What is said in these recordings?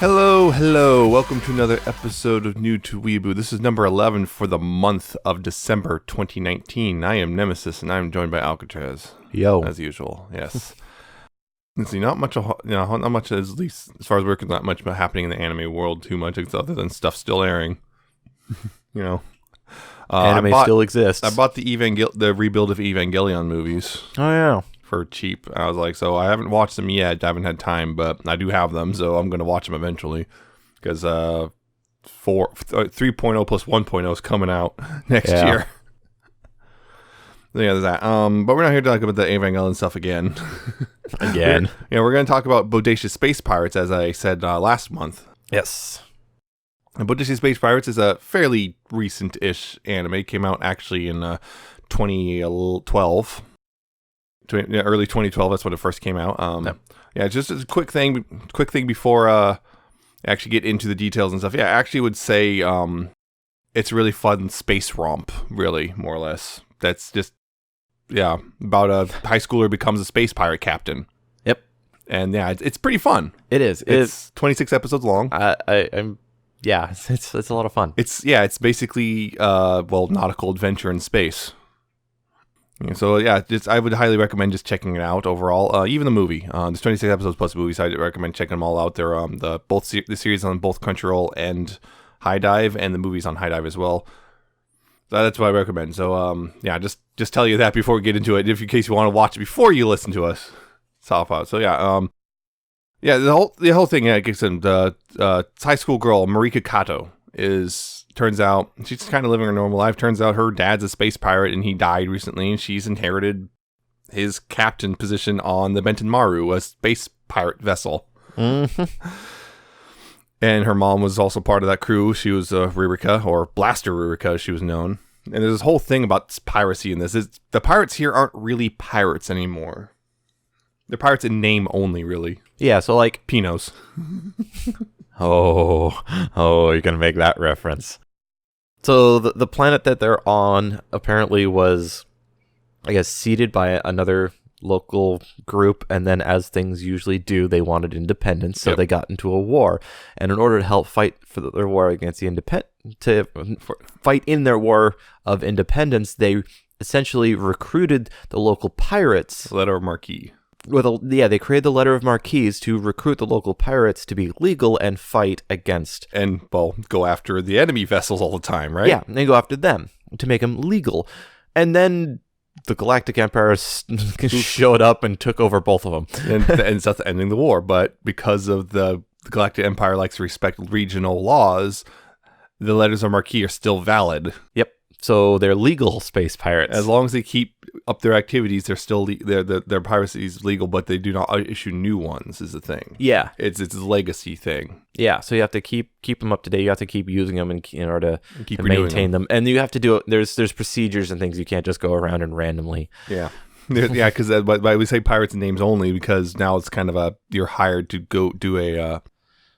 Hello. Welcome to another episode of New to Weeaboo. This is number 11 for the month of December 2019. I am Nemesis, and I'm joined by Alcatraz. Yo. As usual, yes. Let's see, not much, not much, at least as far as we're concerned, not much happening in the anime world too much, other than stuff still airing. Anime still exists. I bought the rebuild of Evangelion movies. Oh, yeah. For cheap. I was like, so I haven't watched them yet. I haven't had time, but I do have them, so I'm going to watch them eventually. Because 3.0 plus 1.0 is coming out next year. Yeah, there's that. But we're not here to talk about the Evangelion stuff again. We're going to talk about Bodacious Space Pirates, as I said last month. Yes. And Bodacious Space Pirates is a fairly recent-ish anime. It came out actually in 2012. Early 2012, that's when it first came out. Just a quick thing before I actually get into the details and stuff. Yeah, I actually would say it's a really fun space romp, really, more or less. That's just, about a high schooler becomes a space pirate captain. Yep. And it's pretty fun. It is. It's 26 episodes long. It's a lot of fun. It's basically, nautical adventure in space. So I would highly recommend just checking it out overall. Even the movie, there's 26 episodes plus movies. So I'd recommend checking them all out. They're the series on both Crunchyroll and High Dive, and the movies on High Dive as well. So that's what I recommend. So just tell you that before we get into it, in case you want to watch it before you listen to us. Top out. So the whole thing. The high school girl Marika Kato turns out she's kind of living her normal life. Turns out her dad's a space pirate and he died recently, and she's inherited his captain position on the Benton Maru, a space pirate vessel. Mm-hmm. And her mom was also part of that crew. She was Ririka, or Blaster Ririka, as she was known. And there's this whole thing about piracy in this. The pirates here aren't really pirates anymore. They're pirates in name only, really. Yeah, so like Pinos. Oh, you're going to make that reference. So the planet that they're on apparently was, I guess, seeded by another local group, and then as things usually do, they wanted independence, so they got into a war. And in order to help fight for their war against fight in their war of independence, they essentially recruited the local pirates. Letter of Marquis. They created the Letter of Marquis to recruit the local pirates to be legal and fight against. And, go after the enemy vessels all the time, right? Yeah, and go after them to make them legal. And then the Galactic Empire showed up and took over both of them. and that's ending the war. But because of the Galactic Empire likes to respect regional laws, the Letters of Marquis are still valid. Yep. So they're legal space pirates. As long as they keep up their activities, they're still their piracy is legal, but they do not issue new ones. Is the thing. Yeah, it's a legacy thing. Yeah, so you have to keep them up to date. You have to keep using them in order to maintain them, and you have to do it. There's procedures and things. You can't just go around and randomly. Yeah. Because we say pirates in names only because now it's kind of you're hired to go do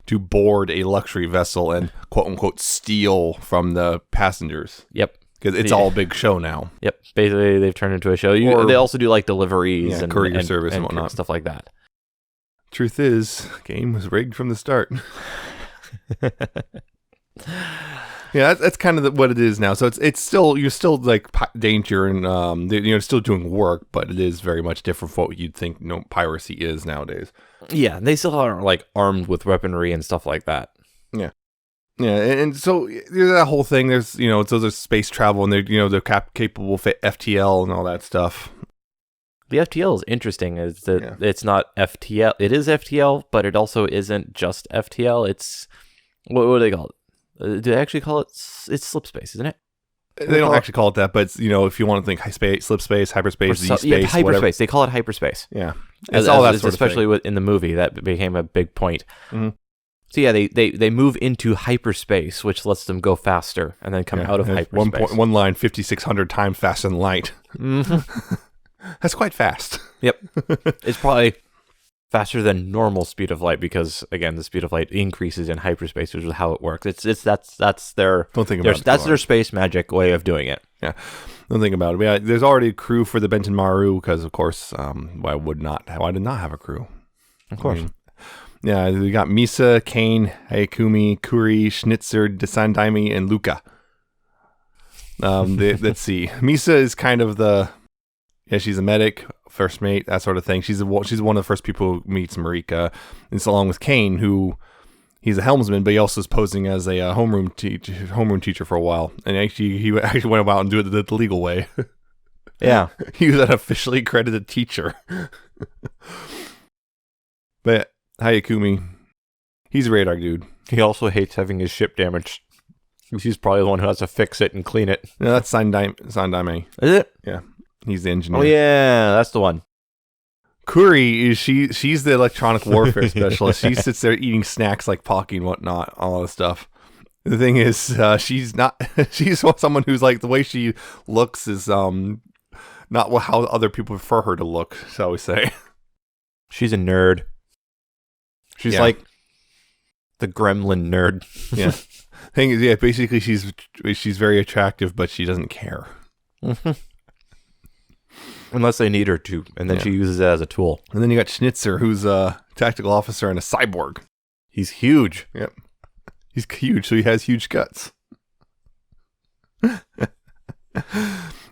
to board a luxury vessel and quote unquote steal from the passengers. Yep. Because it's all a big show now. Yep. Basically, they've turned into a show. They also do like deliveries and courier service and whatnot. Stuff like that. Truth is, game was rigged from the start. That's kind of what it is now. So it's still, you're still like danger and still doing work, but it is very much different from what you'd think piracy is nowadays. Yeah, they still are like armed with weaponry and stuff like that. Yeah. Yeah, and so there's that whole thing. There's so there's space travel, and they're capable of FTL and all that stuff. The FTL is interesting. It's not FTL. It is FTL, but it also isn't just FTL. It's what do they call it? Do they actually call it? It's slip space, isn't it? They don't actually call it that, but if you want to think slip space, hyperspace, Z space, hyperspace. Whatever. They call it hyperspace. Yeah, it's all that sort of thing. Especially in the movie, that became a big point. Mm-hmm. So they move into hyperspace, which lets them go faster and then come out of hyperspace. One line 5,600 times faster than light. Mm-hmm. That's quite fast. Yep, it's probably faster than normal speed of light because again, the speed of light increases in hyperspace, which is how it works. That's their their space magic way of doing it. Yeah, don't think about it. Yeah, there's already a crew for the Benton Maru because, of course, why did not have a crew? Of course. Yeah, we got Misa, Kane, Hayakumi, Kuri, Schnitzer, Desandaimi, and Luca. Let's see. Misa is kind of she's a medic, first mate, that sort of thing. She's one of the first people who meets Marika. And it's along with Kane, who he's a helmsman, but he also is posing as a homeroom teacher for a while. And he actually went about and do it the legal way. Yeah. He was an officially accredited teacher. But Hayakumi, he's a radar dude. He also hates having his ship damaged. He's probably the one who has to fix it and clean it. No, that's Sandaime. Is it? Yeah. He's the engineer. Oh, yeah. That's the one. Kuri, she's the electronic warfare specialist. She sits there eating snacks like Pocky and whatnot, all this stuff. The thing is, she's someone who's like, the way she looks is not how other people prefer her to look, shall we say. She's a nerd. She's like the gremlin nerd. Yeah. Thing is, basically she's very attractive, but she doesn't care. Mm-hmm. Unless they need her to, and then she uses it as a tool. And then you got Schnitzer, who's a tactical officer and a cyborg. He's huge. Yep. He's huge, so he has huge guts.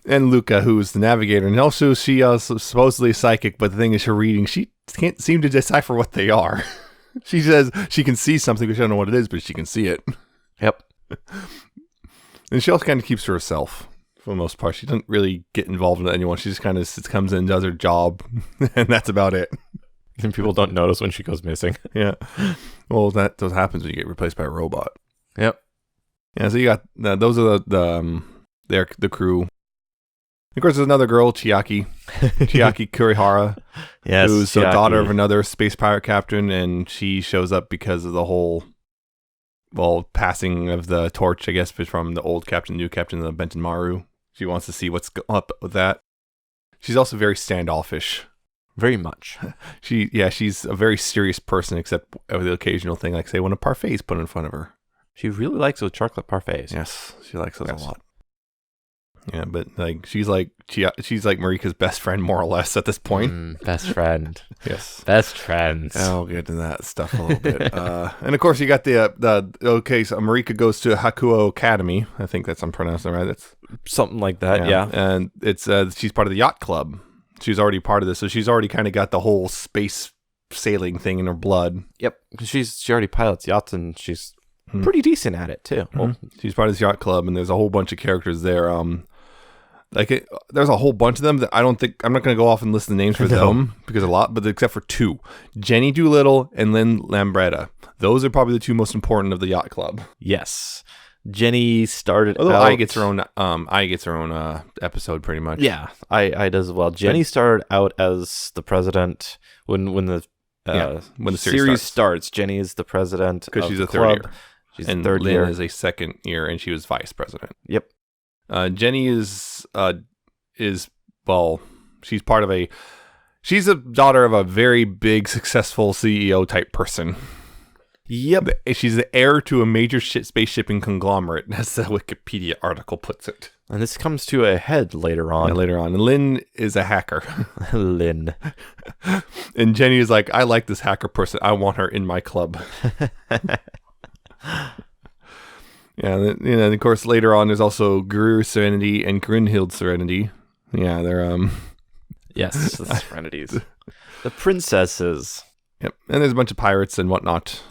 And Luca, who's the navigator. And also, she supposedly psychic, but the thing is, her reading, she can't seem to decipher what they are. She says she can see something, but she don't know what it is, but she can see it. Yep. And she also kind of keeps to herself for the most part. She doesn't really get involved with anyone. She just kind of comes in, does her job, and that's about it. And people don't notice when she goes missing. Yeah. Well, that happens when you get replaced by a robot. Yep. Yeah, so you got those are the crew. Of course, there's another girl, Chiaki Kurihara, who's the daughter of another space pirate captain, and she shows up because of the whole, passing of the torch, I guess, from the old captain, new captain, the Benton Maru. She wants to see what's up with that. She's also very standoffish. Very much. She's a very serious person, except for the occasional thing, like say when a parfait is put in front of her. She really likes those chocolate parfaits. Yes, she likes those a lot. Yeah, but like she's like Marika's best friend, more or less, at this point. Best friend. Yes, best friends. I'll get into that stuff a little bit. And of course, you got so Marika goes to Hakuo Academy. I think I'm pronouncing it right. That's something like that. Yeah. And it's she's part of the yacht club. She's already part of this, so she's already kind of got the whole space sailing thing in her blood. Yep, because she already pilots yachts, and she's pretty decent at it too. Well, she's part of this yacht club, and there's a whole bunch of characters there. There's a whole bunch of them that I'm not going to go off and list the names for them because a lot, but except for two, Jenny Doolittle and Lynn Lambretta. Those are probably the two most important of the yacht club. Yes. Jenny started Although out... I gets her own episode pretty much. Yeah, I does as well. Jenny started out as the president when the series starts. Jenny is the president because she's a third year. She's and third Lynn year. Is a second year, and she was vice president. Yep. Jenny is she's part of she's a daughter of a very big, successful CEO type person. Yep. She's the heir to a major space shipping conglomerate, as the Wikipedia article puts it. And this comes to a head later on. Yeah, later on. And Lynn is a hacker. Lynn. And Jenny is like, I like this hacker person. I want her in my club. Yeah, and of course, later on, there's also Guru Serenity and Grinhild Serenity. Yeah, they're, Yes, the Serenities. The princesses. Yep, and there's a bunch of pirates and whatnot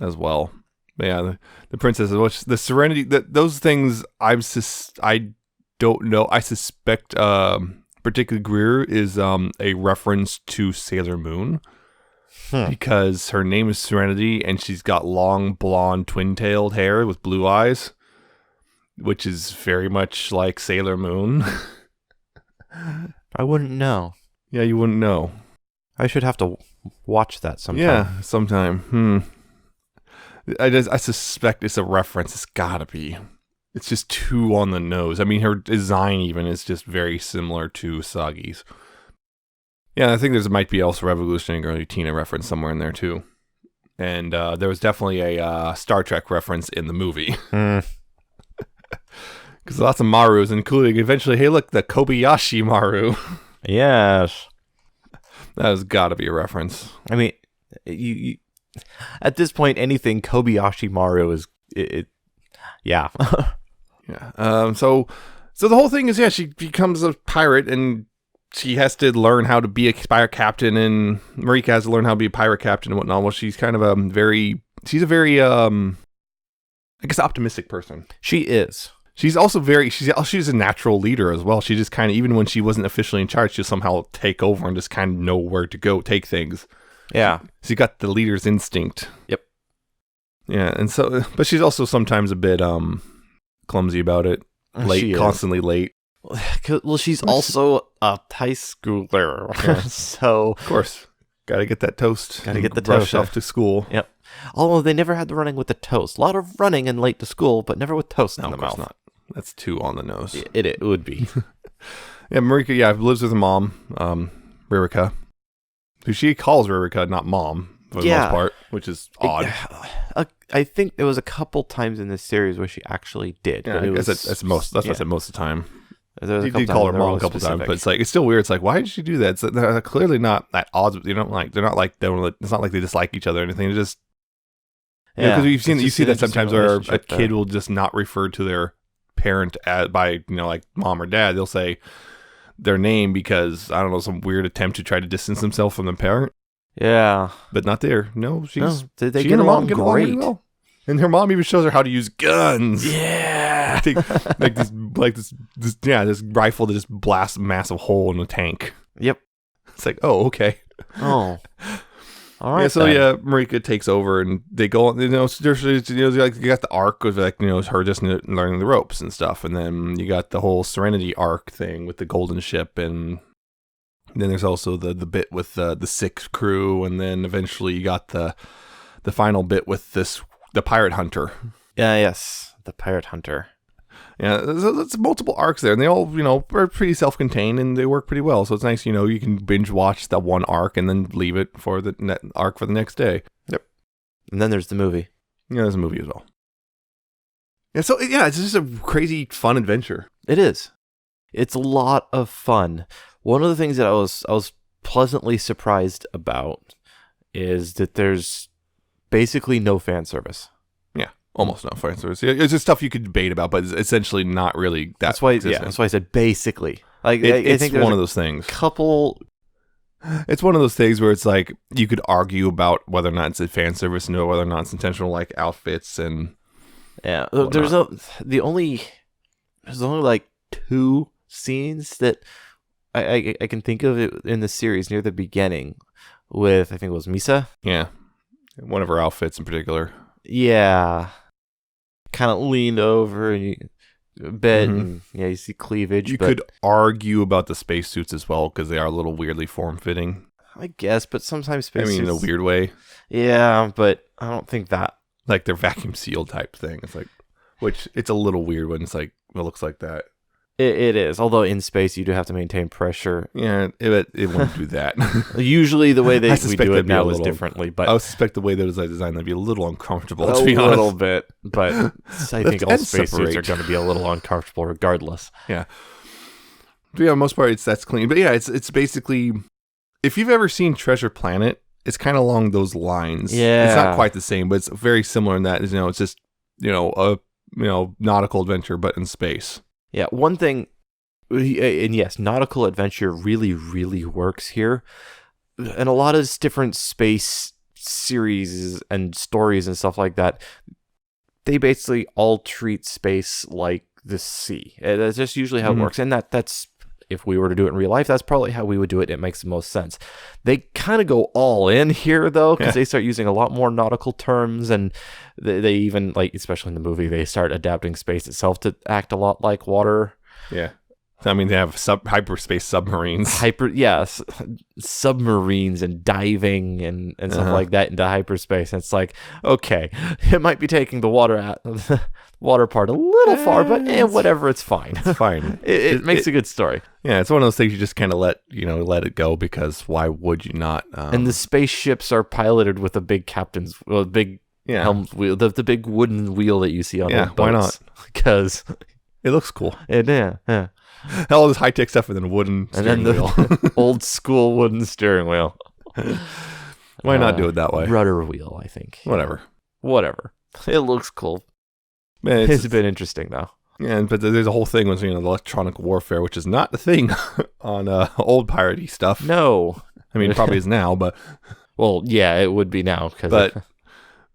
as well. But yeah, the princesses, which the Serenity, those things, I don't know. I suspect, particularly Greer is a reference to Sailor Moon. Because her name is Serenity, and she's got long, blonde, twin-tailed hair with blue eyes, which is very much like Sailor Moon. I wouldn't know. Yeah, you wouldn't know. I should have to watch that sometime. Yeah, sometime. I suspect it's a reference. It's gotta be. It's just too on the nose. I mean, her design even is just very similar to Usagi's. Yeah, I think there might be also Revolutionary Girl Tina reference somewhere in there too. And there was definitely a Star Trek reference in the movie. Because lots of Marus, including eventually, hey look, the Kobayashi Maru. Yes. That has got to be a reference. I mean, you at this point, anything Kobayashi Maru is yeah. Yeah. So the whole thing is, she becomes a pirate and she has to learn how to be a pirate captain, and Marika has to learn how to be a pirate captain and whatnot. Well, she's kind of a very I guess, optimistic person. She is. She's also she's a natural leader as well. She just kind of, even when she wasn't officially in charge, she'll somehow take over and just kind of know where to go, take things. Yeah. She got the leader's instinct. Yep. Yeah, and so, but she's also sometimes a bit clumsy about it. Constantly late. Well, she's also a high schooler. Yeah. So, of course, gotta get that toast. Gotta get the rush toast off to school. Yep. Although they never had the running with the toast. A lot of running and late to school, but never with toast in the mouth. Not. That's too on the nose. It would be. Yeah, Marika, lives with her mom, Ririka, who she calls Ririka, not mom, for the most part, which is odd. I think there was a couple times in this series where she actually did. Yeah, that's what I said most of the time. You did call her mom a couple times, but it's still weird. It's like, why did she do that? They're clearly not at odds. They're not like it's not like they dislike each other or anything. It's just, because you see that sometimes where a kid will just not refer to their parent by like mom or dad. They'll say their name because, I don't know, some weird attempt to try to distance themselves from the parent. Yeah, but not there. No, she get along great. Really well. And her mom even shows her how to use guns. Yeah, this rifle that just blasts a massive hole in a tank. Yep. It's like, oh, okay. Oh, all right. Yeah. So Marika takes over, and they go. You got the arc of her just learning the ropes and stuff, and then you got the whole Serenity arc thing with the golden ship, and then there's also the bit with the sixth crew, and then eventually you got the final bit with the pirate hunter. Yeah, yes, the pirate hunter. Yeah, there's multiple arcs there, and they all, are pretty self-contained, and they work pretty well. So it's nice, you can binge watch that one arc and then leave it for the arc for the next day. Yep. And then there's the movie. Yeah, there's a movie as well. Yeah, so it's just a crazy, fun adventure. It is. It's a lot of fun. One of the things that I was pleasantly surprised about is that there's basically no fan service. Yeah, almost no fan service. It's just stuff you could debate about, but it's essentially not really that. That's why. Yeah, that's why I said basically. Like, I think one of those things. It's one of those things where it's like you could argue about whether or not it's a fan service and whether or not it's intentional, like outfits and. Yeah, there's only like 2 scenes that I can think of it in the series near the beginning with, I think it was Misa. Yeah. One of her outfits in particular. Yeah. Kind of leaned over and a bit, and you see cleavage. You could argue about the spacesuits as well, because they are a little weirdly form-fitting. I guess, but sometimes spacesuits... in a weird way. Yeah, but I don't think that... Like their vacuum seal type thing. It's like... Which, it's a little weird when it's like, it looks like that. It is, although in space you do have to maintain pressure. Yeah, it wouldn't do that. Usually the way we do it now is differently, but I suspect the way that it's designed would be a little uncomfortable, to be honest. A little bit, but I think all spacesuits are going to be a little uncomfortable regardless. Yeah. But yeah, most part that's clean. But yeah, it's basically, if you've ever seen Treasure Planet, it's kind of along those lines. Yeah. It's not quite the same, but it's very similar in that, it's just, a nautical adventure, but in space. Yeah, one thing, and yes, Nautical Adventure really, really works here. And a lot of different space series and stories and stuff like that, they basically all treat space like the sea. That's just usually how it works. And that's, if we were to do it in real life, that's probably how we would do it. It makes the most sense. They kind of go all in here, though, because they start using a lot more nautical terms, and they even, like, especially in the movie, they start adapting space itself to act a lot like water. Yeah. I mean, they have hyperspace submarines. Submarines and diving and stuff like that into hyperspace. And it's like, okay, it might be taking the water part a little far, but whatever, it's fine. It's fine. it makes a good story. Yeah, it's one of those things you just kind of let it go, because why would you not? And the spaceships are piloted with a big helm wheel, the big wooden wheel that you see on the boats. Why not? Because it looks cool. Yeah. All this high-tech stuff and then wooden steering wheel. Old school wooden steering wheel. Why not do it that way? Rudder wheel, I think. Whatever. It looks cool. Man, It's been interesting though. Yeah, but there's a whole thing with the electronic warfare, which is not the thing on old piratey stuff. No. I mean, it probably is now, but Well, yeah, it would be now. But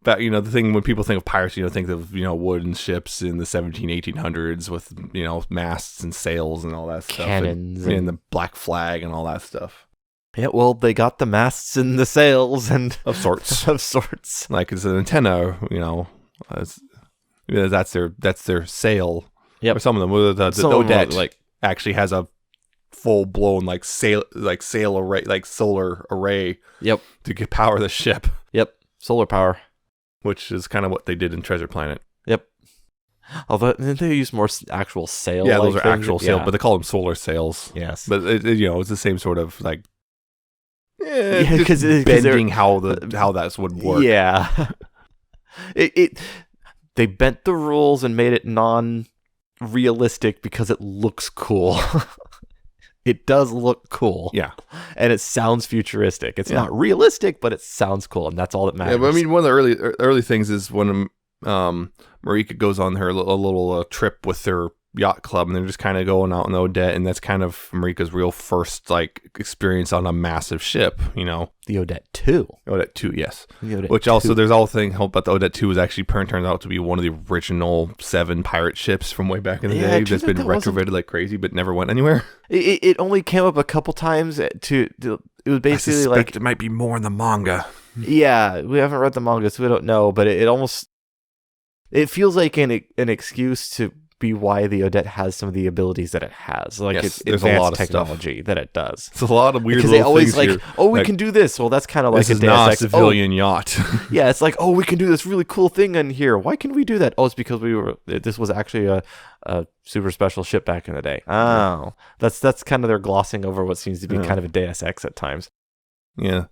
the thing when people think of pirates, think of wooden ships in the 1800s with masts and sails and all that stuff, cannons and the black flag and all that stuff. Yeah, well, they got the masts and the sails and Of sorts. of sorts. Like it's an antenna, that's their sail. Yep. Or some of them. The Some of them are, Odette actually has a full blown sail array, solar array. Yep. To power the ship. Yep. Solar power. Which is kind of what they did in Treasure Planet. Yep. Although didn't they use more actual sail? Yeah, those are actual sails, but they call them solar sails. Yes. But it's the same sort of because bending how that would work. Yeah. They bent the rules and made it non-realistic because it looks cool. It does look cool. Yeah. And it sounds futuristic. It's not realistic, but it sounds cool, and that's all that matters. Yeah, but I mean, one of the early things is when Marika goes on her little trip with her yacht club, and they're just kind of going out in the Odette, and that's kind of Marika's real first experience on a massive ship, The Odette 2. Odette 2, yes. The Odette Which 2. also, there's all thing about the Odette 2 was actually turns out to be one of the original 7 pirate ships from way back in the day that's been retrofitted like crazy, but never went anywhere. It only came up a couple times it was basically I suspect it might be more in the manga. Yeah, we haven't read the manga, so we don't know, but it feels like an excuse to be why the Odette has some of the abilities that it has. It's there's advanced a lot of technology that it does. It's a lot of weird Because little they always things here. we can do this. Well, that's kind of like This a is Deus not a Ex. civilian yacht. Yeah, it's like, we can do this really cool thing in here. Why can we do that? Oh, it's because this was actually a super special ship back in the day. Oh, that's kind of their glossing over what seems to be kind of a Deus Ex at times. Yeah,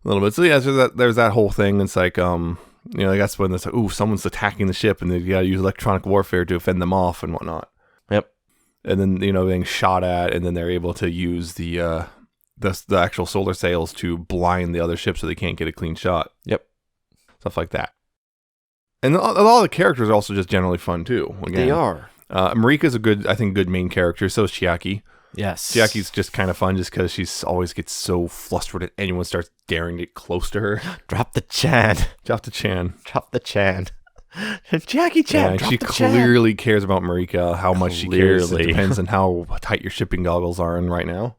a little bit. So yeah, so there's that whole thing. It's like that's when it's like, someone's attacking the ship, and they gotta use electronic warfare to fend them off and whatnot. Yep. And then being shot at, and then they're able to use the actual solar sails to blind the other ship so they can't get a clean shot. Yep. Stuff like that. And all the characters are also just generally fun too. Again, They are. Marika's a good main character. So is Chiaki. Yes. Chiaki's just kind of fun just because she's always gets so flustered that anyone starts daring to get close to her. Drop the Chan. Drop the Chan. Drop the Chan. Jackie Chan. Yeah, she clearly cares about Marika. How much she cares. It depends on how tight your shipping goggles are in right now.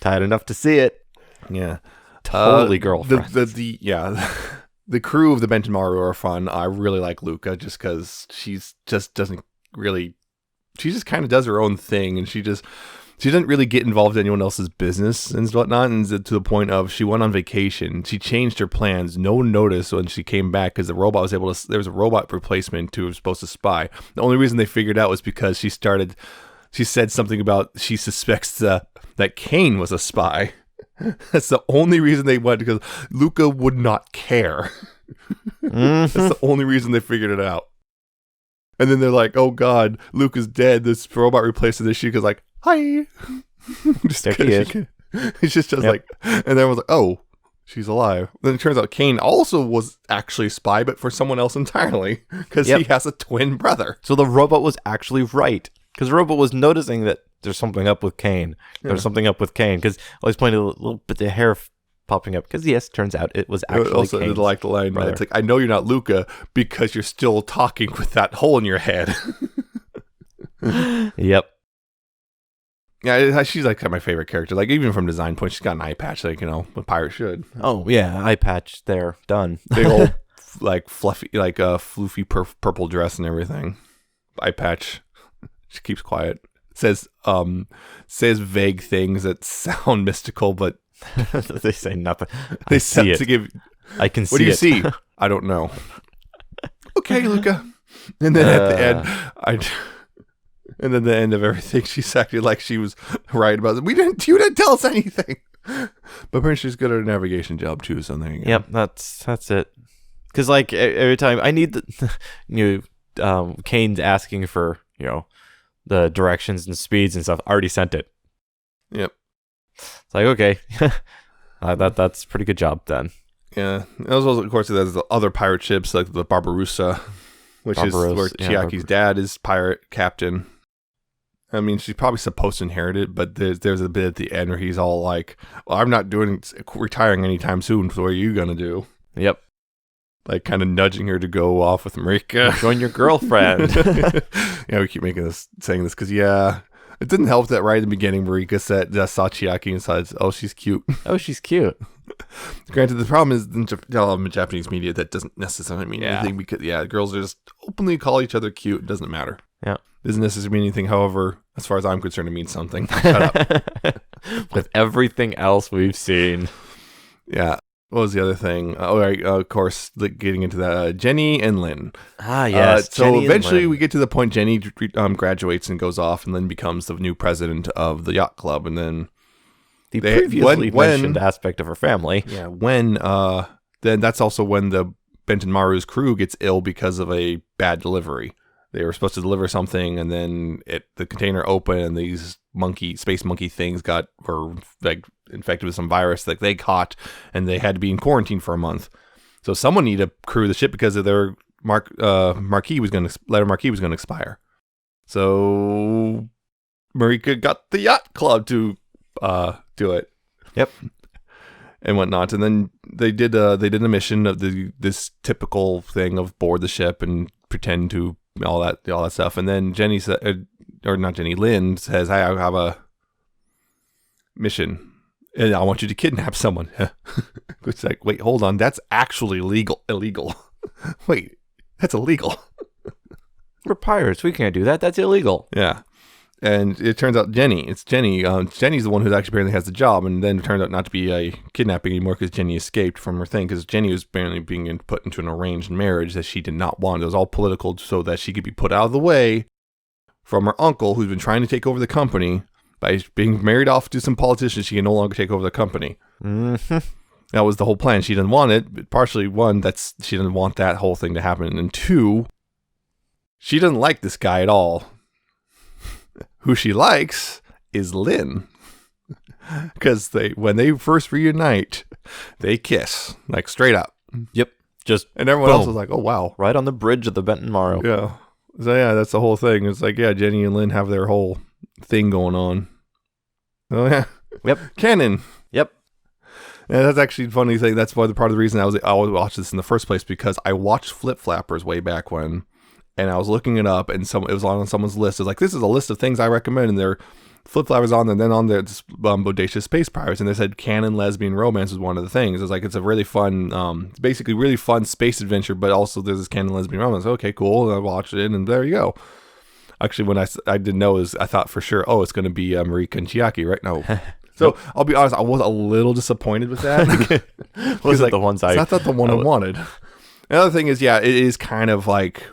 Tight enough to see it. Yeah. Totally girlfriend. The crew of the Benton Maru are fun. I really like Luca just because she just kind of does her own thing, and she doesn't really get involved in anyone else's business and whatnot, and to the point of she went on vacation. She changed her plans. No one noticed when she came back because the robot was able to. There was a robot replacement who was supposed to spy. The only reason they figured out was because she said something about she suspects that Kane was a spy. That's the only reason they went, because Luca would not care. That's the only reason they figured it out. And then they're like, "Oh God, Luca's dead. This robot replaces this." She's like, "Hi." Just there he is. It's just like, and everyone's like, "Oh, she's alive." Then it turns out Kane also was actually a spy, but for someone else entirely, because he has a twin brother. So the robot was actually right, because the robot was noticing that there's something up with Kane. There's something up with Kane, because I was pointing a little bit the hair popping up, because yes, turns out it was actually also Kane's like the line, brother. it's like, "I know you're not Luca because you're still talking with that hole in your head." Yep. Yeah, she's like my favorite character. Like, even from design point, she's got an eye patch, like, a pirate should. Oh yeah, eye patch there, done. Big old fluffy, floofy purple dress and everything. Eye patch. She keeps quiet. Says vague things that sound mystical, but They say nothing. they see it. to give. I can see What do you it. see? I don't know. Okay, Luca. And then at the end, and then the end of everything, she's acting like she was right about it. You didn't tell us anything. But apparently she's good at a navigation job too. So there you go. Yep, that's it. Because every time I need Kane's asking for the directions and speeds and stuff. I already sent it. Yep. It's like, okay, That's a pretty good job then. Yeah. As well, of course, there's the other pirate ships like the Barbarossa, which is where Chiaki's dad is pirate captain. I mean, she's probably supposed to inherit it, but there's a bit at the end where he's all like, well, I'm not retiring anytime soon, so what are you going to do? Yep. Like, kind of nudging her to go off with Marika. Join your girlfriend. Yeah, we keep saying this because, it didn't help that right in the beginning, Marika saw Chiaki and said, oh, she's cute. Oh, she's cute. Granted, the problem is in Japanese media, that doesn't necessarily mean anything because, girls just openly call each other cute. It doesn't matter. Yeah. It doesn't necessarily mean anything. However, as far as I'm concerned, it means something. Shut up. With everything else we've seen. Yeah. What was the other thing? Of course, getting into that, Jenny and Lynn. Ah, yes. So eventually we get to the point Jenny graduates and goes off, and Lynn becomes the new president of the yacht club, and then the previously mentioned aspect of her family. Yeah, then that's also when the Benton Maru's crew gets ill because of a bad delivery. They were supposed to deliver something, and then the container opened, and these space monkey things were like infected with some virus that they caught, and they had to be in quarantine for a month. So someone needed to crew the ship because of their letter marquee was going to expire. So Marika got the yacht club to do it. Yep. And whatnot, and then they did a mission of this typical thing of board the ship and pretend to all that stuff, and then Jenny said, or not Jenny, Lynn says, "Hey, I have a mission, and I want you to kidnap someone." It's like, wait, hold on, that's actually illegal. Wait, that's illegal. We're pirates. We can't do that. That's illegal. Yeah. And it turns out Jenny's the one who actually apparently has the job, and then it turned out not to be a kidnapping anymore because Jenny escaped from her thing, because Jenny was apparently being put into an arranged marriage that she did not want. It was all political so that she could be put out of the way from her uncle, who's been trying to take over the company. By being married off to some politicians, she can no longer take over the company. Mm-hmm. That was the whole plan. She didn't want it, but partially, one, she didn't want that whole thing to happen, and two, she didn't like this guy at all. Who she likes is Lynn, because when they first reunite, they kiss, like straight up. Yep, and everyone else was like, "Oh wow!" Right on the bridge of the Benton Maru. Yeah, so that's the whole thing. It's like, Jenny and Lynn have their whole thing going on. Oh yeah, yep, canon. Yep, and that's actually a funny thing. That's part of the reason I always watched this in the first place, because I watched Flip Flappers way back when. And I was looking it up, and it was on someone's list. It was like, this is a list of things I recommend, and their Flip Flappers on there, and then on there, Bodacious Space Pirates, and they said canon lesbian romance was one of the things. It was like, it's a really fun, basically really fun space adventure, but also there's this canon lesbian romance. Okay, cool. And I watched it, and there you go. Actually, when I didn't know, I thought for sure, it's going to be Marika and Chiaki, right? No. So I'll be honest, I was a little disappointed with that. Was it the ones I thought the one I wanted. Another thing is, it is kind of like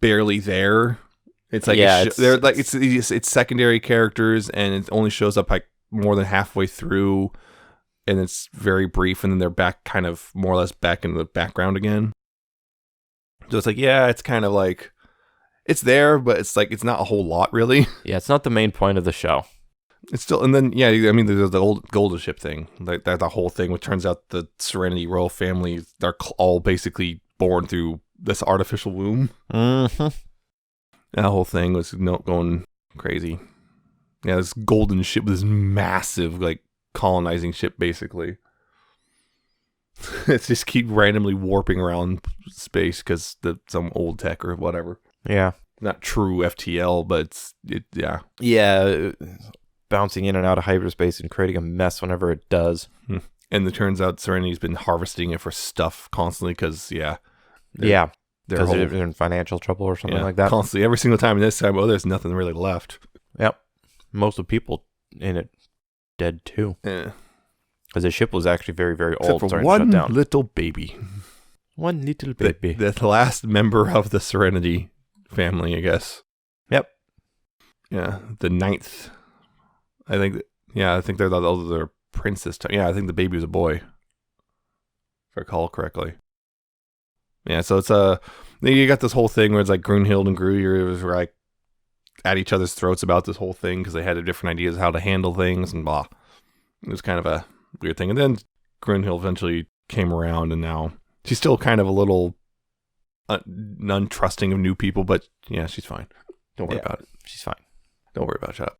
barely there. It's like they're like it's secondary characters, and it only shows up like more than halfway through, and it's very brief, and then they're back, kind of more or less back in the background again. So it's like, it's kind of like it's there, but it's like it's not a whole lot really. Yeah, it's not the main point of the show. It's still, and then I mean, there's the old Golden Ship thing, like that the whole thing, which turns out the Serenity royal family, they're all basically born through this artificial womb. Mm-hmm. That whole thing was going crazy. Yeah, this golden ship, this massive, like, colonizing ship, basically. It's just keep randomly warping around space because some old tech or whatever. Yeah. Not true FTL, but yeah. Yeah, bouncing in and out of hyperspace and creating a mess whenever it does. And it turns out Serenity's been harvesting it for stuff constantly because, because they're in financial trouble or something like that. Constantly, every single time. And this time, there's nothing really left. Yep. Most of the people in it dead too. Yeah. Because the ship was actually very, very Except old. for starting one to shut down. little baby. One little baby. The last member of the Serenity family, I guess. Yep. Yeah. The 9th. I think they're the older princess. Yeah, I think the baby was a boy. If I recall correctly. Yeah, so it's you got this whole thing where it's like Grunhild and Gruyr were like at each other's throats about this whole thing because they had different ideas how to handle things and blah. It was kind of weird thing. And then Grunhild eventually came around, and now she's still kind of a little untrusting of new people, but yeah, she's fine. Don't worry about it. She's fine. Don't worry about it. Shut up.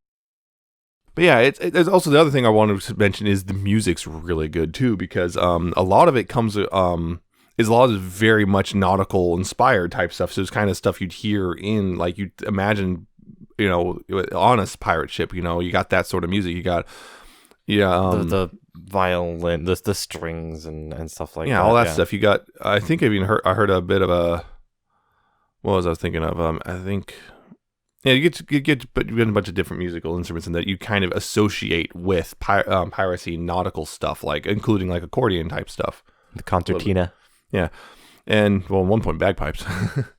But yeah, there's also the other thing I wanted to mention is the music's really good too, because a lot of it comes is a lot of very much nautical inspired type stuff. So it's kind of stuff you'd hear in, like, you'd imagine, on a pirate ship. You got that sort of music. You got the violin, the strings and stuff like that. All that stuff. You got. I think I heard a bit of a. What was I thinking of? I think. Yeah, you get a bunch of different musical instruments in that you kind of associate with piracy nautical stuff, like including like accordion type stuff. The concertina. Yeah, and at one point bagpipes.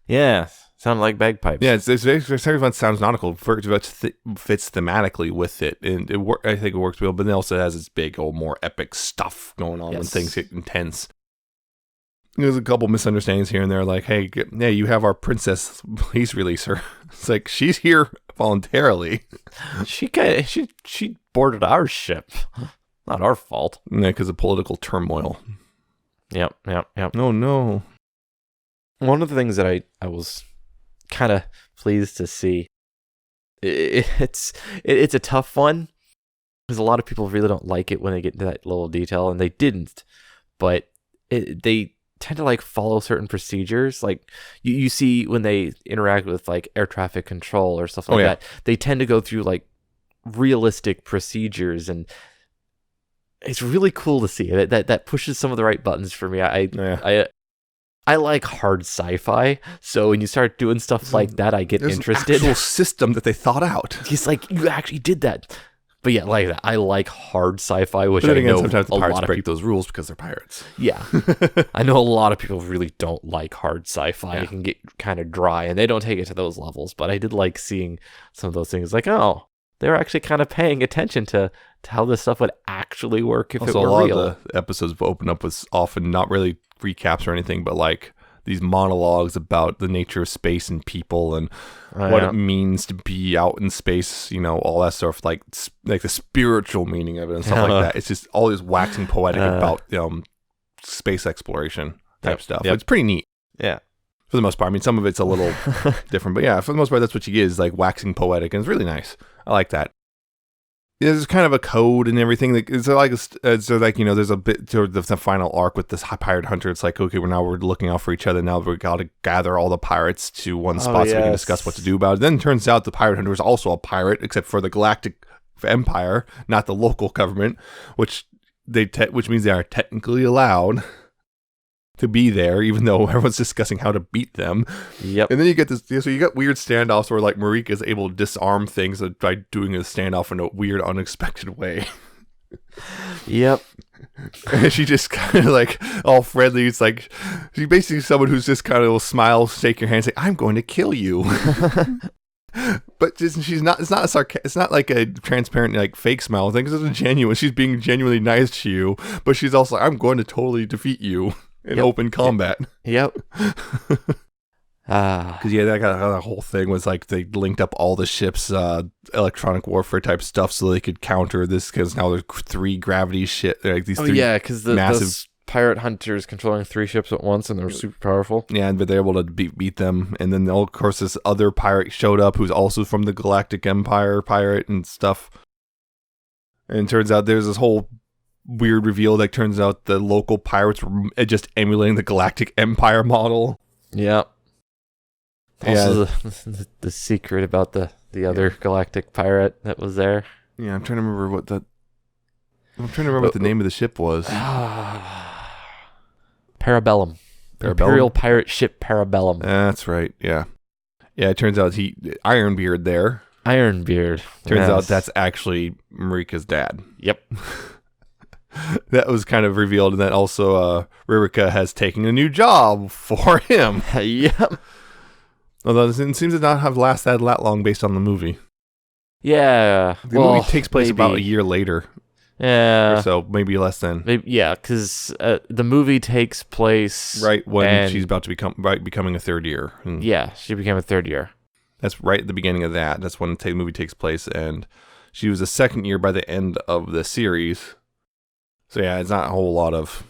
Yeah, sound like bagpipes. Yeah, it's everyone sounds nautical. Fits thematically with it, and I think it works well. But it also has this big old more epic stuff going on when things get intense. There's a couple misunderstandings here and there, like, hey, you have our princess, please release her. It's like, she's here voluntarily. She boarded our ship. Not our fault. Yeah, because of political turmoil. Yep. No. One of the things that I was kind of pleased to see, it's a tough one, because a lot of people really don't like it when they get into that little detail, and they didn't, but they tend to like follow certain procedures. Like you see when they interact with like air traffic control or stuff like that, they tend to go through like realistic procedures, and it's really cool to see it. That pushes some of the right buttons for me. I like hard sci-fi, so when you start doing stuff like that, I get interested. There's an actual system that they thought out. He's like, you actually did that. But yeah, like that. I like hard sci-fi, which I know sometimes the a pirates lot of break those rules because they're pirates. Yeah. I know a lot of people really don't like hard sci-fi. It can get kind of dry, and they don't take it to those levels. But I did like seeing some of those things, like, oh, they're actually kind of paying attention to how this stuff would actually work if it were real. A lot of the episodes open up with often not really recaps or anything, but like these monologues about the nature of space and people and what it means to be out in space, all that stuff, like the spiritual meaning of it and stuff like that. It's just all this waxing poetic about space exploration type stuff. It's pretty neat. Yeah. For the most part. I mean, some of it's a little different, but yeah, for the most part, that's what you get, is like waxing poetic, and it's really nice. I like that. There's kind of a code and everything. There's a bit to the final arc with this pirate hunter. It's like, okay, we're looking out for each other. Now we've got to gather all the pirates to one spot so we can discuss what to do about it. Then it turns out the pirate hunter is also a pirate, except for the Galactic Empire, not the local government, which means they are technically allowed to be there, even though everyone's discussing how to beat them. Yep. And then you get this, so you got weird standoffs where like Marika is able to disarm things by doing a standoff in a weird, unexpected way. Yep. And she just kind of like all friendly. It's like she's basically someone who's just kind of will smile, shake your hand, say, "I'm going to kill you." But she's not. It's not it's not like a transparent, like fake smile thing. It's a genuine. She's being genuinely nice to you, but she's also like, "I'm going to totally defeat you in open combat." Yep. Because that whole thing was like they linked up all the ships, electronic warfare type stuff, so they could counter this. Because now there's 3 gravity shit, like these. Because those pirate hunters controlling 3 ships at once, and they're super powerful. Yeah, but they're able to beat them. And then of course this other pirate showed up, who's also from the Galactic Empire pirate and stuff. And it turns out there's this whole weird reveal that turns out the local pirates were just emulating the Galactic Empire model. Yep. Also, the secret about the other galactic pirate that was there. Yeah, I'm trying to remember what the name of the ship was. Parabellum. Imperial pirate ship Parabellum. That's right. Yeah. Yeah. It turns out Ironbeard there. Ironbeard. Turns out that's actually Marika's dad. Yep. That was kind of revealed, and then also Ririka has taken a new job for him. Yep. Although it seems to not have lasted that long based on the movie. Yeah. The movie takes place about a year later. Yeah. Or so, maybe less than. Because the movie takes place right when she's about to becoming a third year. Yeah, she became a third year. That's right at the beginning of that. That's when the movie takes place, and she was a second year by the end of the series. So yeah, it's not a whole lot of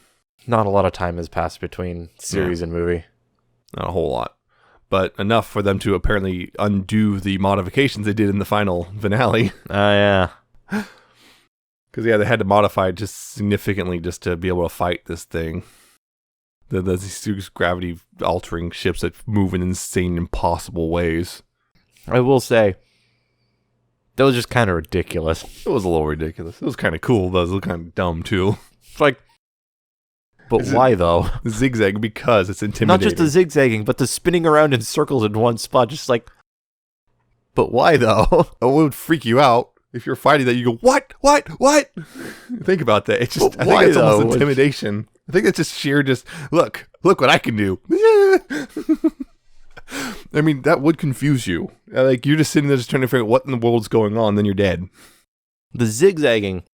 time has passed between series and movie. Not a whole lot. But enough for them to apparently undo the modifications they did in the final finale. Yeah. Because, yeah, they had to modify it just significantly just to be able to fight this thing. These gravity-altering ships that move in insane, impossible ways. I will say, that was just kind of ridiculous. It was a little ridiculous. It was kind of cool, but it was kind of dumb, too. It's like, but why, though? Zigzag, because it's intimidating. Not just the zigzagging, but the spinning around in circles in one spot. Just like, but why, though? It would freak you out. If you're fighting that, you go, what? Think about that. It's just, I think it's almost intimidation. I think it's just sheer look what I can do. I mean, that would confuse you. Like, you're just sitting there just trying to figure out what in the world's going on, then you're dead. The zigzagging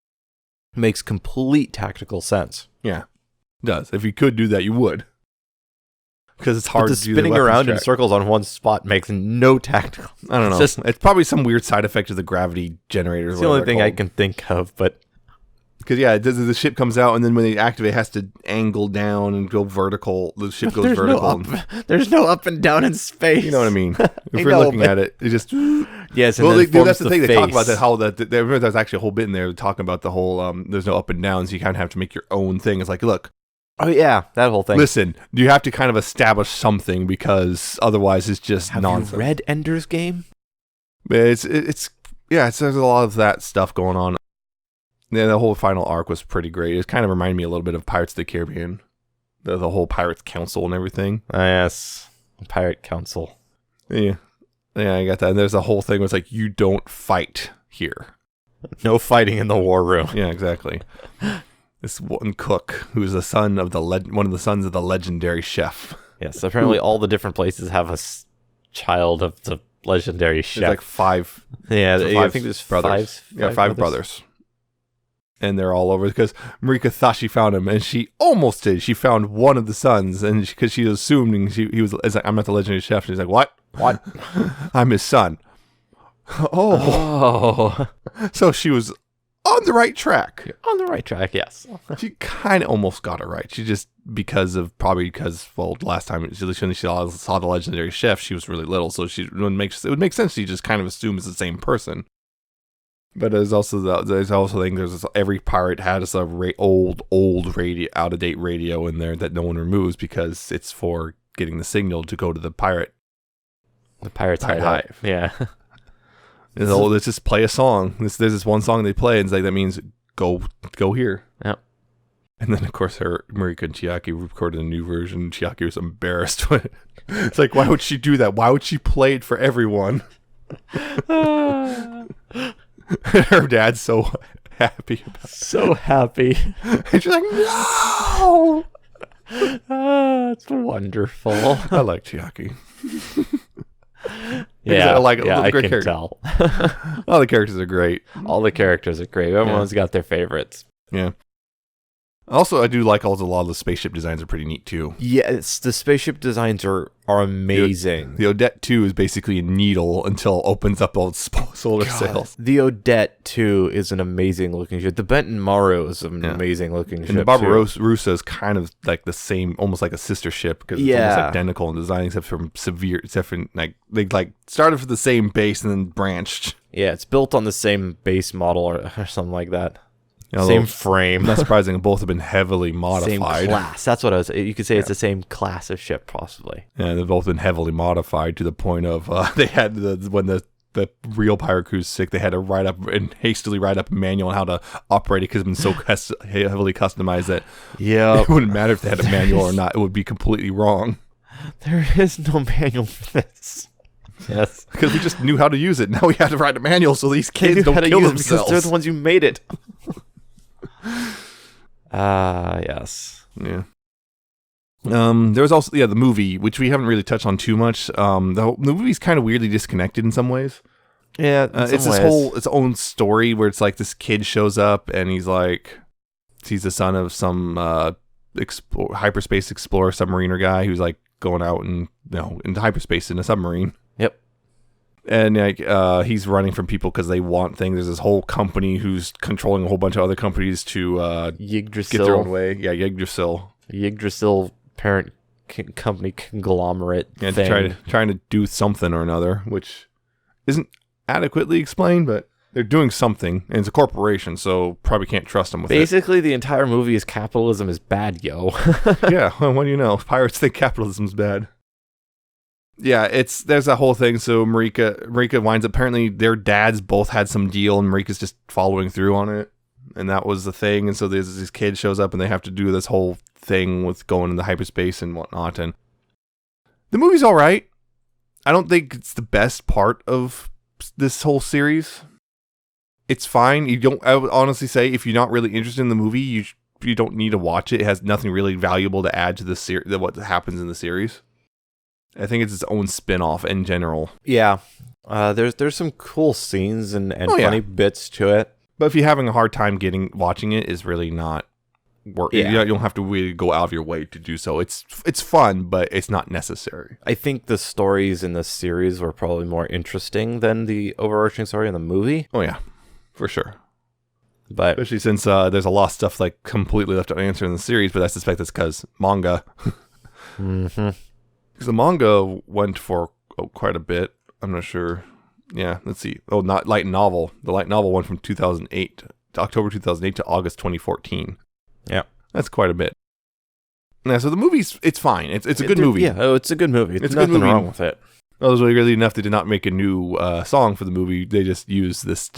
makes complete tactical sense. Yeah, it does. If you could do that, you would. Because it's hard to do spinning around in circles on one spot makes no tactical. I don't know. It's probably some weird side effect of the gravity generators. It's the only thing I can think of, but because the ship comes out and then when they activate, it has to angle down and go vertical. The ship goes vertical. There's no up and down in space. You know what I mean? If you're looking at it, it just yes. And that's the thing. They talk about that. How that remember there's actually a whole bit in there talking about the whole there's no up and down, so you kind of have to make your own thing. It's like, look. Oh yeah, that whole thing. Listen, you have to kind of establish something because otherwise it's just nonsense. Have you read Ender's Game? There's a lot of that stuff going on. Yeah, the whole final arc was pretty great. It kind of reminded me a little bit of Pirates of the Caribbean, the whole Pirates Council and everything. Yes, Pirate Council. Yeah, I got that. And there's a whole thing where it's like you don't fight here. No fighting in the war room. Yeah, exactly. This one cook, who's the son of one of the sons of the legendary chef. Yes, apparently all the different places have a child of the legendary chef. There's like 5. Yeah, I think there's brothers. Five brothers. And they're all over because Marika thought she found him, and she almost did. She found one of the sons, and because she was assuming he was. Like, I'm not the legendary chef. She's like, what? I'm his son. Oh. So she was on the right track. You're on the right track, yes. She kind of almost got it right. She just, because, last time, when she saw the legendary chef, she was really little, so it would make sense she just kind of assumes it's the same person. But there's every pirate has a old radio, out-of-date radio in there that no one removes because it's for getting the signal to go to the pirate. The pirate's hive. Yeah. Let's just play a song. There's this one song they play, and it's like, that means go here. Yep. And then, of course, Marika and Chiaki recorded a new version. Chiaki was embarrassed. It's like, why would she do that? Why would she play it for everyone? Her dad's so happy about it. So happy. And she's like, no! It's wonderful. I like Chiaki. Yeah, I can tell. All the characters are great. All the characters are great. Everyone's got their favorites. Yeah. Also, I do like also a lot of the spaceship designs are pretty neat too. Yes, the spaceship designs are amazing. The Odette 2 is basically a needle until it opens up all its solar sails. The Odette 2 is an amazing looking ship. The Benton Maru is an amazing looking ship. And the Barbarossa is kind of like the same, almost like a sister ship because it's almost identical in design except for they started from the same base and then branched. Yeah, it's built on the same base model or something like that. Same frame. Not surprising. Both have been heavily modified. Same class. That's what I was. You could say it's the same class of ship, possibly. Yeah, they've both been heavily modified to the point of they had when the real pirate crew's sick, they had to hastily write up a manual on how to operate it because it's been so heavily customized that it wouldn't matter if they had a manual or not. It would be completely wrong. There is no manual for this. Yes, because we just knew how to use it. Now we have to write a manual so these kids don't kill themselves because they're the ones who made it. Yes. Yeah. There was also the movie, which we haven't really touched on too much. The movie's kind of weirdly disconnected in some ways. Yeah, it's this whole its own story where it's like this kid shows up and he's the son of some hyperspace explorer submariner guy who's like going out and into hyperspace in a submarine. Yep. And like he's running from people because they want things. There's this whole company who's controlling a whole bunch of other companies to get their own way. Yeah, Yggdrasil. Yggdrasil parent company conglomerate thing. Trying to do something or another, which isn't adequately explained, but they're doing something, and it's a corporation, so probably can't trust them with Basically, the entire movie is capitalism is bad, yo. Yeah, well, what do you know? Pirates think capitalism's bad. Yeah, there's that whole thing. So Marika winds up, apparently their dads both had some deal, and Marika's just following through on it, and that was the thing. And so there's this kid shows up, and they have to do this whole thing with going into hyperspace and whatnot. And the movie's all right. I don't think it's the best part of this whole series. It's fine. I would honestly say if you're not really interested in the movie, you don't need to watch it. It has nothing really valuable to add to the series, what happens in the series. I think it's its own spin-off in general. Yeah. There's some cool scenes and funny bits to it. But if you're having a hard time watching it, is really not work. Yeah. You don't have to really go out of your way to do so. It's fun, but it's not necessary. I think the stories in this series were probably more interesting than the overarching story in the movie. Oh yeah, for sure. But especially since there's a lot of stuff like completely left unanswered in the series, but I suspect that's because manga. Mm-hmm. Because the manga went for quite a bit. I'm not sure. Yeah, let's see. Oh, not light novel. The light novel went from 2008 to October 2008 to August 2014. Yeah, that's quite a bit. Yeah, so the movie's it's fine. It's a good movie. Yeah, it's a good movie. It's nothing wrong with it. That was really enough. They did not make a new song for the movie. They just used this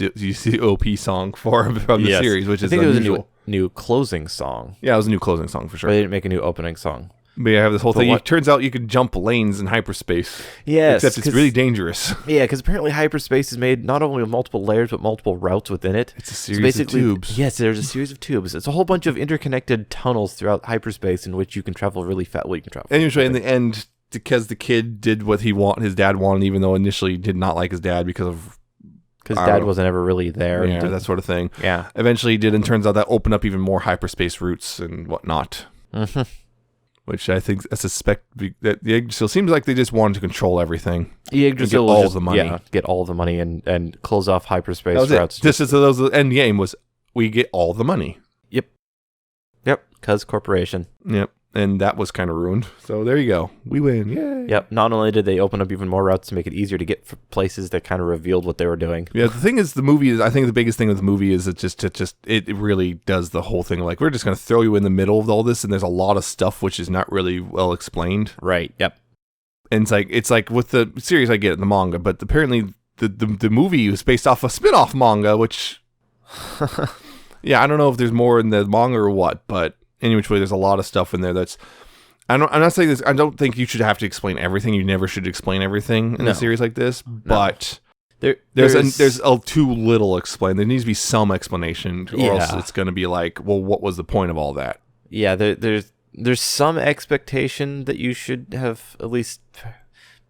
OP song from the series, which is unusual. It was a new closing song. Yeah, it was a new closing song for sure. But they didn't make a new opening song. But yeah, I have this whole thing. It turns out you can jump lanes in hyperspace. Yes. Except it's really dangerous. Yeah, because apparently hyperspace is made not only of multiple layers, but multiple routes within it. It's a series of tubes. Yes, there's a series of tubes. It's a whole bunch of interconnected tunnels throughout hyperspace in which you can travel really fast. Well, you can travel. And usually in the end, because the kid did what his dad wanted, even though initially he did not like his dad because dad wasn't ever really there. Yeah, that sort of thing. Yeah. Eventually he did, and turns out that opened up even more hyperspace routes and whatnot. Mm-hmm. Which I suspect that the Yggdrasil seems like they just wanted to control everything. Yggdrasil get all the money. Yeah, get all the money and close off hyperspace routes. The end game was we get all the money. Yep. Cuz corporation. Yep. And that was kind of ruined. So there you go. We win. Yay. Yep. Not only did they open up even more routes to make it easier to get places that kind of revealed what they were doing. Yeah. The thing is, I think the biggest thing with the movie is it really does the whole thing. Like, we're just going to throw you in the middle of all this. And there's a lot of stuff which is not really well explained. Right. Yep. And it's like with the series, I get it, the manga, but apparently the movie was based off a spin-off manga, which, yeah, I don't know if there's more in the manga or what, but any which way, there's a lot of stuff in there that's. I'm not saying this. I don't think you should have to explain everything. You never should explain everything in a series like this. But there's too little explained. There needs to be some explanation, or else it's going to be like, well, what was the point of all that? Yeah, there's some expectation that you should have at least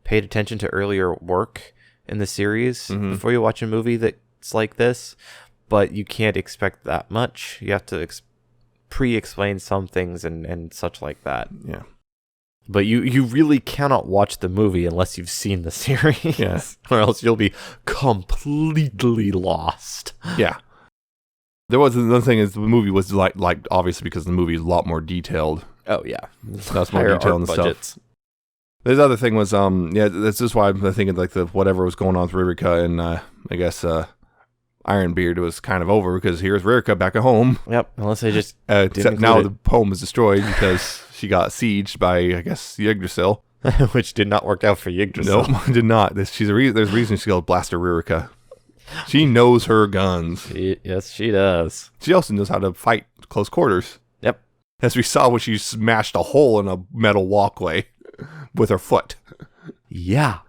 paid attention to earlier work in the series before you watch a movie that's like this. But you can't expect that much. You have to pre-explain some things and such like that. Yeah. But you really cannot watch the movie unless you've seen the series. Yes. Or else you'll be completely lost. Yeah. There was another thing is the movie was like obviously because the movie is a lot more detailed. Oh yeah. That's more detailed and stuff. The other thing was that's just why I'm thinking like the whatever was going on with Ririka and I guess Ironbeard was kind of over because here's Ririka back at home. Yep, unless they just except now the home is destroyed because she got sieged by, I guess, Yggdrasil. Which did not work out for Yggdrasil. No, did not. There's a reason she called Blaster Ririka. She knows her guns. Yes, she does. She also knows how to fight close quarters. Yep. As we saw when she smashed a hole in a metal walkway with her foot. Yeah.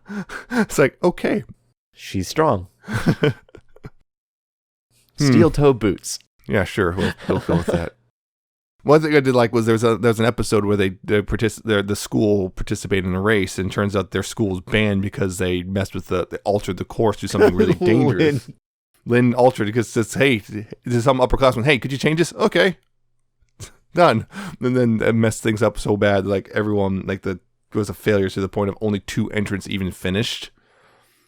It's like, okay. She's strong. Steel toe boots. Yeah, sure. We'll go with that. One thing I did like was there's an episode where the school participated in a race, and turns out their school's banned because they messed with they altered the course to something really dangerous. Lynn altered it because it says, hey, there's some upperclassman, hey, could you change this? Okay. Done. And then it messed things up so bad, like everyone, it was a failure to the point of only 2 entrants even finished.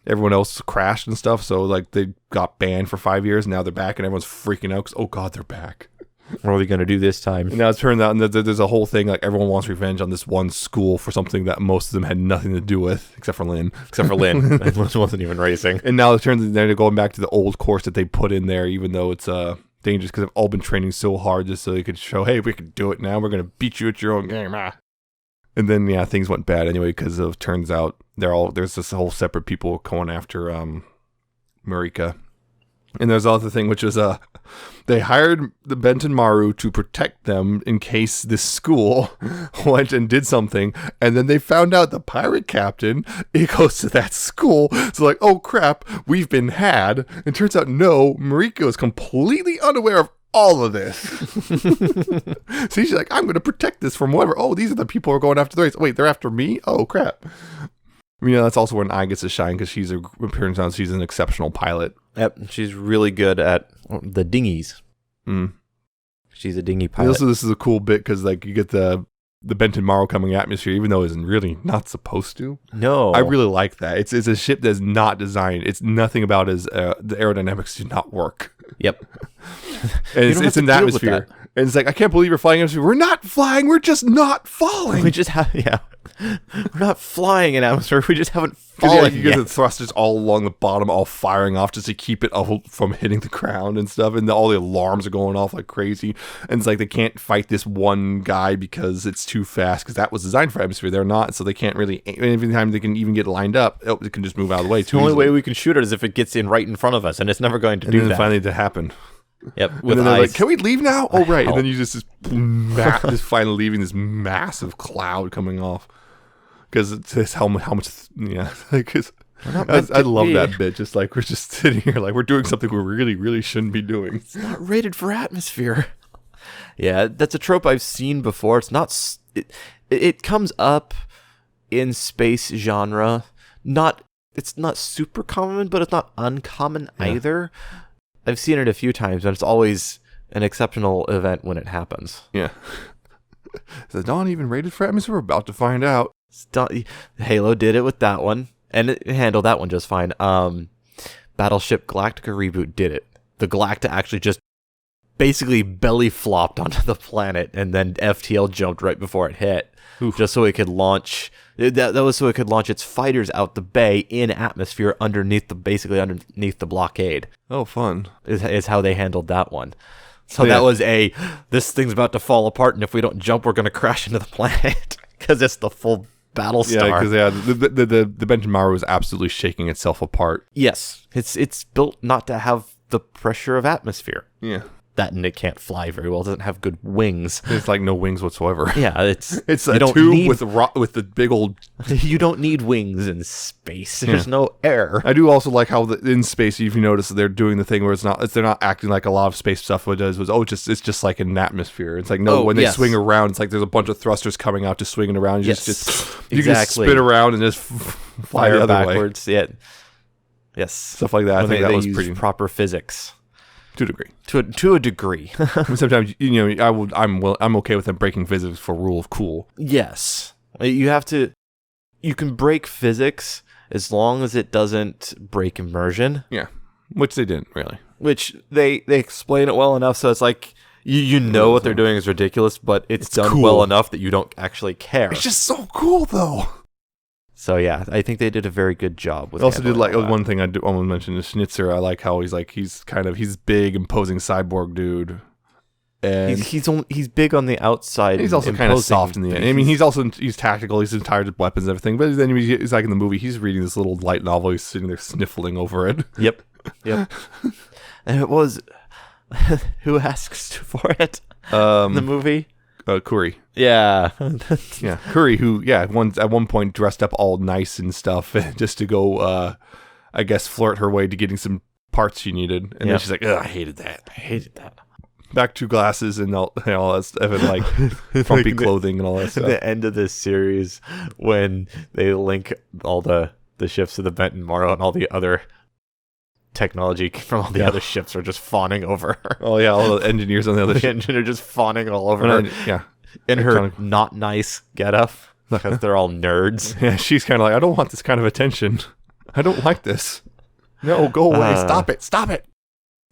everyone else crashed and stuff. So like they got banned for 5 years. Now they're back, and everyone's freaking out because oh god, they're back. What are we going to do this time? And now it turns out there's a whole thing like everyone wants revenge on this one school for something that most of them had nothing to do with, except for Lynn. Except for Lynn. Lynn wasn't even racing. And now it turns out they're going back to the old course that they put in there, even though it's dangerous because they've all been training so hard just so they could show, hey, we can do it now. We're going to beat you at your own game. And then, yeah, things went bad anyway because of turns out there's this whole separate people going after Marika. And there's also the thing, which was they hired the Benton Maru to protect them in case this school went and did something. And then they found out the pirate captain, it goes to that school. So like, oh crap, we've been had. And turns out, no, Marika is completely unaware of all of this. So she's like, I'm going to protect this from whoever. Oh, these are the people who are going after the race. Wait, they're after me? Oh crap. You know, that's also when I gets to shine because she's an exceptional pilot. Yep, she's really good at the dinghies. Mm. She's a dinghy pilot. Also, this is a cool bit because like you get the Benton Maru coming atmosphere, even though it's really not supposed to. No, I really like that. It's a ship that's not designed. It's nothing about the aerodynamics do not work. Yep, and it's in the atmosphere. And it's like I can't believe we're flying atmosphere. We're not flying. We're just not falling. We just have we're not flying in atmosphere. We just haven't fallen. You get the thrusters all along the bottom, all firing off just to keep it from hitting the ground and stuff. And all the alarms are going off like crazy. And it's like they can't fight this one guy because it's too fast. Because that was designed for atmosphere. They're not, so they can't really. Every time they can even get lined up, it can just move out of the way. The only way we can shoot it is if it gets in right in front of us, and it's never going to do that. Finally, to happen. Yep. With and then they're like, can we leave now? Oh, right. And then you just finally leaving this massive cloud coming off. Because it's how much, yeah. Because I love that bit. Just like we're just sitting here, like we're doing something we really, really shouldn't be doing. It's not rated for atmosphere. Yeah, that's a trope I've seen before. It's not, it comes up in space genre. It's not super common, but it's not uncommon either. I've seen it a few times, and it's always an exceptional event when it happens. Yeah. Is the Dawn even rated for atmosphere? We're about to find out. Halo did it with that one, and it handled that one just fine. Battleship Galactica reboot did it. The Galacta actually just basically belly flopped onto the planet, and then FTL jumped right before it hit. Oof. Just so it could launch. That was so it could launch its fighters out the bay in atmosphere underneath the blockade. Oh, fun! Is how they handled that one. So that was this thing's about to fall apart, and if we don't jump, we're going to crash into the planet because it's the full battle star. Yeah, because the Benton Maru is absolutely shaking itself apart. Yes, it's built not to have the pressure of atmosphere. Yeah. That, and it can't fly very well. It doesn't have good wings. It's like no wings whatsoever. Yeah, it's a tube with the big old. You don't need wings in space. There's no air. I do also like how in space, if you notice, they're doing the thing where they're not acting like a lot of space stuff. What it does was it's just like an atmosphere. It's like when they swing around, it's like there's a bunch of thrusters coming out, just swinging around. You you can spin around and just fly the other backwards. Way. Yeah. Yes, stuff like that. I think that was pretty proper physics. To a degree. To a degree. Sometimes I'm okay with them breaking physics for rule of cool. Yes, you can break physics as long as it doesn't break immersion. Yeah, which they didn't really. Which they explain it well enough, so it's like you know what they're doing is ridiculous, but it's done cool. Well enough that you don't actually care. It's just so cool though. So yeah, I think they did a very good job with. I also did like one thing I want to mention is Schnitzer. I like how he's big, imposing cyborg dude, and he's big on the outside. He's also kind of soft in the end. I mean, he's tactical. He's tired of weapons and everything. But then he's like in the movie, he's reading this little light novel. He's sitting there sniffling over it. Yep. And it was who asks for it? The movie. Curry. Yeah. Yeah. Curry, who, at one point dressed up all nice and stuff just to go, I guess, flirt her way to getting some parts she needed. And then she's like, ugh, I hated that. Back to glasses and all that stuff and like frumpy clothing and all that stuff. At the end of this series, when they link all the ships to the Benton Maru and all the other technology from all the other ships are just fawning over her. Oh yeah, all the engineers on the other ship are just fawning all over her. Yeah, in her not nice getup because they're all nerds. Yeah, she's kind of like, I don't want this kind of attention. I don't like this. No, go away. Stop it. Stop it.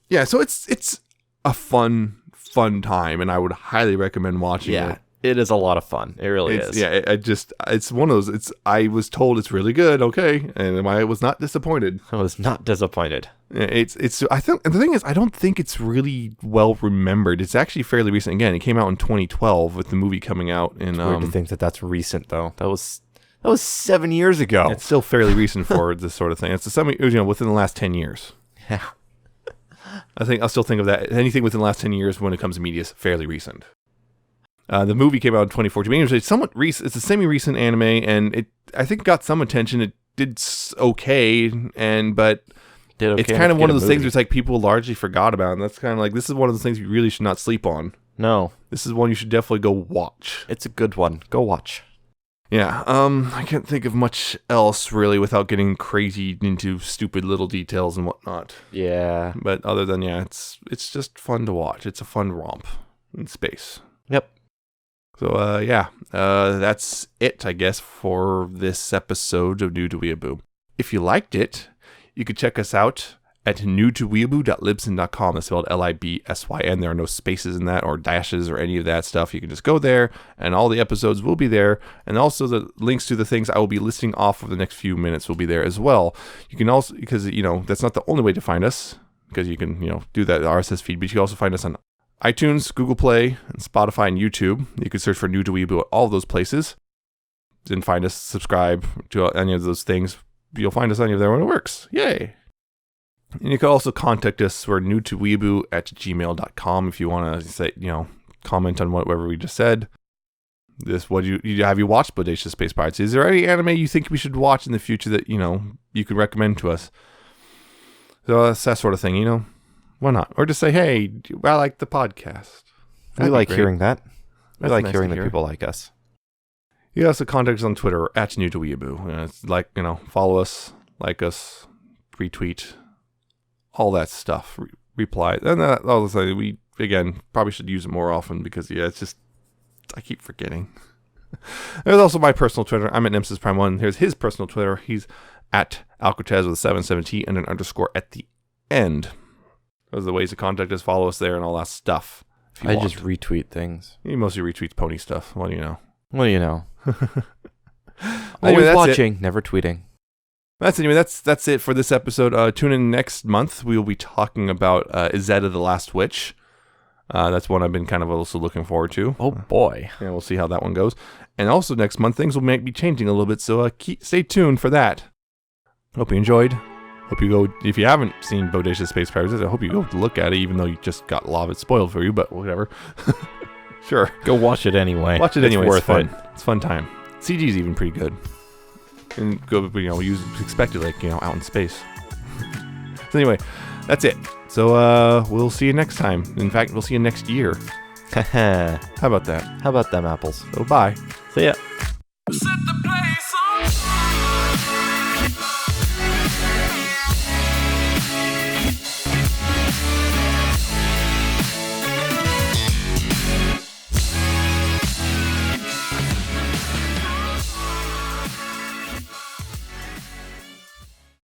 Yeah, so it's a fun time, and I would highly recommend watching it. It is a lot of fun. It really is. Yeah, it's one of those. I was told it's really good, okay, and I was not disappointed. I was not disappointed. It's. I think the thing is, I don't think it's really well remembered. It's actually fairly recent. Again, it came out in 2012 with the movie coming out. In Weird to think that that's recent though. That was 7 years ago. It's still fairly recent for this sort of thing. It's within the last 10 years. Yeah. I'll still think of that. Anything within the last 10 years when it comes to media is fairly recent. The movie came out in 2014. It's somewhat recent. It's a semi-recent anime, and I think got some attention. It did okay, but it's kind of one of those things where it's like people largely forgot about, and that's kind of like, this is one of those things you really should not sleep on. No. This is one you should definitely go watch. It's a good one. Go watch. Yeah, I can't think of much else really without getting crazy into stupid little details and whatnot. Yeah. But other than, it's just fun to watch. It's a fun romp in space. Yep. So, that's it, I guess, for this episode of New to Weeaboo. If you liked it, you could check us out at newtoweeaboo.libsyn.com. That's spelled Libsyn. There are no spaces in that or dashes or any of that stuff. You can just go there, and all the episodes will be there. And also the links to the things I will be listing off over the next few minutes will be there as well. You can also, because, that's not the only way to find us, because you can, do that RSS feed, but you can also find us on iTunes, Google Play, and Spotify, and YouTube. You can search for New to Weeaboo at all of those places. Then find us, subscribe to any of those things. You'll find us any of there when it works. Yay! And you can also contact us. We're newtoweeaboo@gmail.com if you want to say, comment on whatever we just said. Have you watched Bodacious Space Pirates? Is there any anime you think we should watch in the future that, you could recommend to us? So that's that sort of thing, Why not? Or just say, hey, I like the podcast. We like hearing that. We like nice hearing to that hear. people like us. You can also contact us on Twitter @newtoweeaboo. It's follow us, like us, retweet, all that stuff. Reply. And all this, we, again, probably should use it more often because, it's just, I keep forgetting. There's also my personal Twitter. I'm at Nemesis Prime 1. Here's his personal Twitter. He's at Alcatraz with a 77T and an underscore at the end. Those are the ways to contact us, follow us there, and all that stuff. I just retweet things. He mostly retweets pony stuff. What do you know? What do you know? Anyway, Always watching, never tweeting. That's it for this episode. Tune in next month. We will be talking about Izetta the Last Witch. That's one I've been kind of also looking forward to. Oh boy. Yeah, we'll see how that one goes. And also next month, things will be changing a little bit, so stay tuned for that. Hope you enjoyed. Hope you go, if you haven't seen Bodacious Space Pirates, I hope you go look at it, even though you just got a lot of it spoiled for you, but whatever. Sure. Go watch it anyway. Watch it anyway. It's It's fun. It's a fun time. CG's even pretty good. And go, expect it out in space. So anyway, that's it. So we'll see you next time. In fact, we'll see you next year. How about that? How about them apples? So bye. See ya.